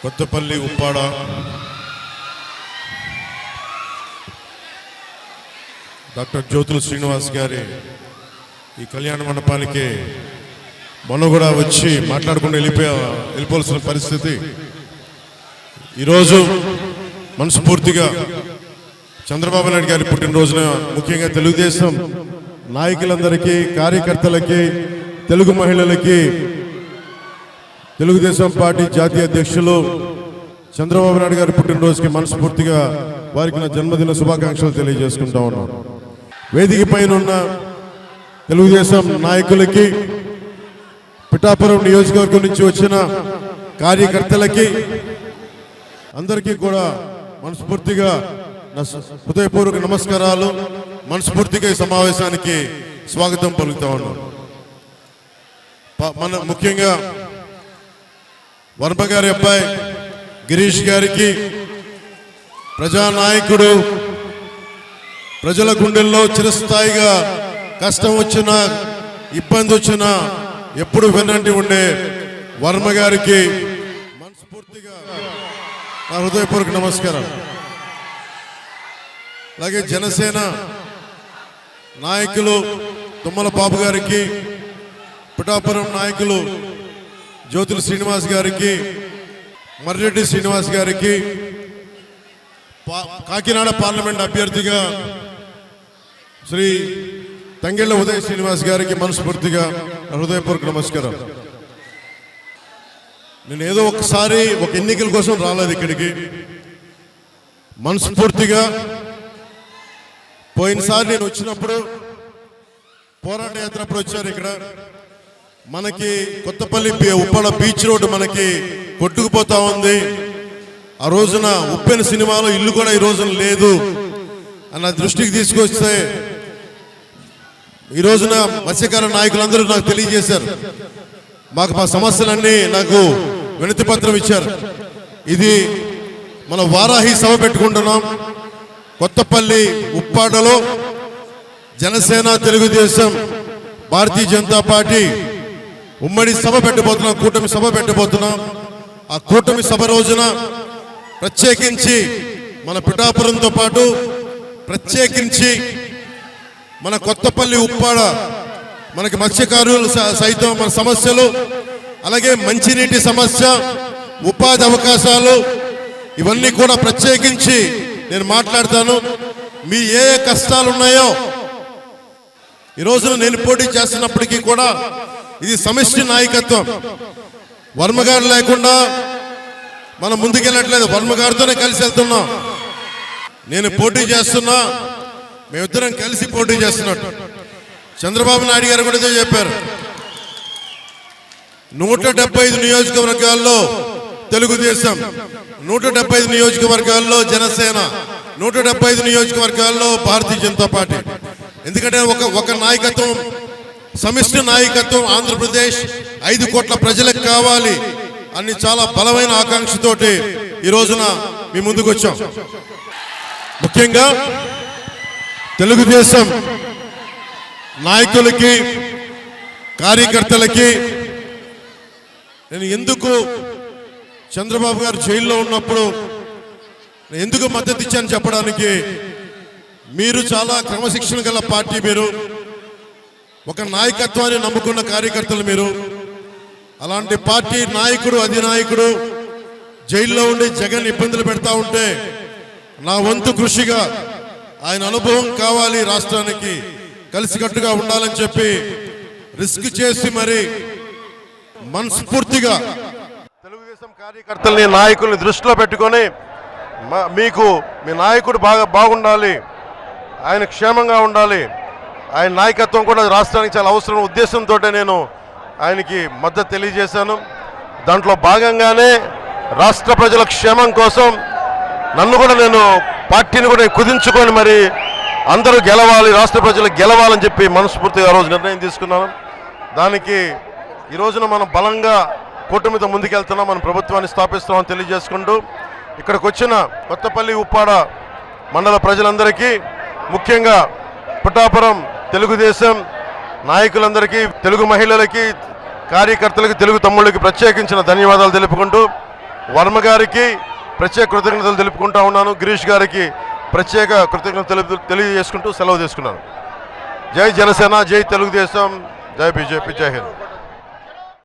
Kothapalli Uppada doctor Jyothula Srinivas గారి ఈ కళ్యాణ మండపానికి మొన్న కూడా వచ్చి మాట్లాడుకుంటూ వెళ్ళిపోవాల్సిన పరిస్థితి. ఈరోజు మనస్ఫూర్తిగా చంద్రబాబు నాయుడు గారి పుట్టినరోజున ముఖ్యంగా తెలుగుదేశం నాయకులందరికీ, కార్యకర్తలకి, తెలుగు మహిళలకి, తెలుగుదేశం పార్టీ జాతీయ అధ్యక్షులు చంద్రబాబు నాయుడు గారి పుట్టినరోజుకి మనస్ఫూర్తిగా వారికి నా జన్మదిన శుభాకాంక్షలు తెలియజేసుకుంటా ఉన్నాను. వేదిక పైన ఉన్న తెలుగుదేశం నాయకులకి, పిఠాపురం నియోజకవర్గం నుంచి వచ్చిన కార్యకర్తలకి అందరికీ కూడా మనస్ఫూర్తిగా నా హృదయపూర్వక నమస్కారాలు. మనస్ఫూర్తిగా ఈ సమావేశానికి స్వాగతం పలుకుతా ఉన్నాను. మన ముఖ్యంగా వర్మ గారి అబ్బాయి గిరీష్ గారికి, ప్రజానాయకుడు, ప్రజల గుండెల్లో చిరస్థాయిగా కష్టం వచ్చినా ఇబ్బంది వచ్చినా ఎప్పుడు వెన్నంటి ఉండే వర్మ గారికి మనస్ఫూర్తిగా నా హృదయపూర్వక నమస్కారం. అలాగే జనసేన నాయకులు తుమ్మల బాబు గారికి, పిఠాపురం నాయకులు జ్యోతుల శ్రీనివాస్ గారికి, మర్రెడ్డి శ్రీనివాస్ గారికి, కాకినాడ పార్లమెంట్ అభ్యర్థిగా శ్రీ తంగెళ్ళ ఉదయ్ శ్రీనివాస్ గారికి మనస్ఫూర్తిగా హృదయపూర్వక నమస్కారం. నేను ఏదో ఒకసారి ఒక ఎన్నికల కోసం రాలేదు ఇక్కడికి. మనస్ఫూర్తిగా పోయినసారి నేను వచ్చినప్పుడు పోరాట యాత్రప్పుడు వచ్చారు. ఇక్కడ మనకి కొత్తపల్లి ఉప్పాడ బీచ్ రోడ్డు మనకి కొట్టుకుపోతా ఉంది. ఆ రోజున ఉప్పెన సినిమాలో ఇల్లు కూడా ఈ రోజున లేదు అన్న దృష్టికి తీసుకొస్తే ఈ రోజున మత్స్యకార నాయకులందరూ నాకు తెలియజేశారు. మా సమస్యలన్నీ నాకు వినతి పత్రం ఇచ్చారు. ఇది మన వారాహి సభ పెట్టుకుంటున్నాం. కొత్తపల్లి ఉప్పాడలో జనసేన, తెలుగుదేశం, భారతీయ జనతా పార్టీ ఉమ్మడి సభ పెట్టబోతున్నాం, కూటమి సభ పెట్టబోతున్నాం. ఆ కూటమి సభ రోజున ప్రత్యేకించి మన పిఠాపురంతో పాటు ప్రత్యేకించి మన కొత్తపల్లి ఉప్పాడ మనకి మత్స్యకారులు సైతం మన సమస్యలు, అలాగే మంచినీటి సమస్య, ఉపాధి అవకాశాలు, ఇవన్నీ కూడా ప్రత్యేకించి నేను మాట్లాడతాను. మీ ఏ కష్టాలు ఉన్నాయో ఈ రోజున నేను పోటీ చేస్తున్నప్పటికీ కూడా ఇది సమిష్టి నాయకత్వం. వర్మ గారు లేకుండా మనం ముందుకెళ్ళట్లేదు. వర్మ గారితోనే కలిసి వెళ్తున్నాం. నేను పోటీ చేస్తున్నా, మేమిద్దరం కలిసి పోటీ చేస్తున్నట్టు. చంద్రబాబు నాయుడు గారు కూడా చెప్పారు. 175 నియోజకవర్గాల్లో తెలుగుదేశం, 175 నియోజకవర్గాల్లో జనసేన, 175 నియోజకవర్గాల్లో భారతీయ జనతా పార్టీ. ఎందుకంటే ఒక నాయకత్వం, సమిష్టి నాయకత్వం ఆంధ్రప్రదేశ్ 5 కోట్ల ప్రజలకు కావాలి అని చాలా బలమైన ఆకాంక్షతోటి ఈ రోజున మీ ముందుకు వచ్చాం. ముఖ్యంగా తెలుగుదేశం నాయకులకి, కార్యకర్తలకి నేను ఎందుకు చంద్రబాబు గారు జైల్లో ఉన్నప్పుడు ఎందుకు మద్దతు ఇచ్చాను చెప్పడానికి, మీరు చాలా క్రమశిక్షణ గల పార్టీ, మీరు ఒక నాయకత్వాన్ని నమ్ముకున్న కార్యకర్తలు, మీరు అలాంటి పార్టీ నాయకుడు, అధినాయకుడు జైల్లో ఉండి జగన్ ఇబ్బందులు పెడతా ఉంటే నా వంతు కృషిగా ఆయన అనుభవం కావాలి, రాష్ట్రానికి కలిసికట్టుగా ఉండాలని చెప్పి రిస్క్ చేసి మరి మనస్ఫూర్తిగా తెలుగుదేశం కార్యకర్తల్ని, నాయకుల్ని దృష్టిలో పెట్టుకొని మీకు మీ నాయకుడు బాగుండాలి, ఆయన క్షేమంగా ఉండాలి, ఆయన నాయకత్వం కూడా రాష్ట్రానికి చాలా అవసరం ఉద్దేశంతో నేను ఆయనకి మద్దతు తెలియజేశాను. దాంట్లో భాగంగానే రాష్ట్ర ప్రజల క్షేమం కోసం నన్ను కూడా నేను పార్టీని కూడా కుదించుకొని మరి అందరూ గెలవాలి, రాష్ట్ర ప్రజలు గెలవాలని చెప్పి మనస్ఫూర్తిగా ఆ రోజు నిర్ణయం తీసుకున్నాను. దానికి ఈ రోజున మనం బలంగా కూటమితో ముందుకెళ్తున్నాం, మన ప్రభుత్వాన్ని స్థాపిస్తున్నామని తెలియజేసుకుంటూ ఇక్కడికి వచ్చిన కొత్తపల్లి ఉప్పాడ మండల ప్రజలందరికీ, ముఖ్యంగా పిఠాపురం తెలుగుదేశం నాయకులందరికీ, తెలుగు మహిళలకి, కార్యకర్తలకి, తెలుగు తమ్ముళ్ళకి ప్రత్యేకించిన ధన్యవాదాలు తెలుపుకుంటూ వర్మ గారికి ప్రత్యేక కృతజ్ఞతలు తెలుపుకుంటా ఉన్నాను. గిరీష్ గారికి ప్రత్యేక కృతజ్ఞతలు తెలియజేసుకుంటూ సెలవు తీసుకున్నాను. జై జనసేన, జై తెలుగుదేశం, జై బీజేపీ, జై హింద్.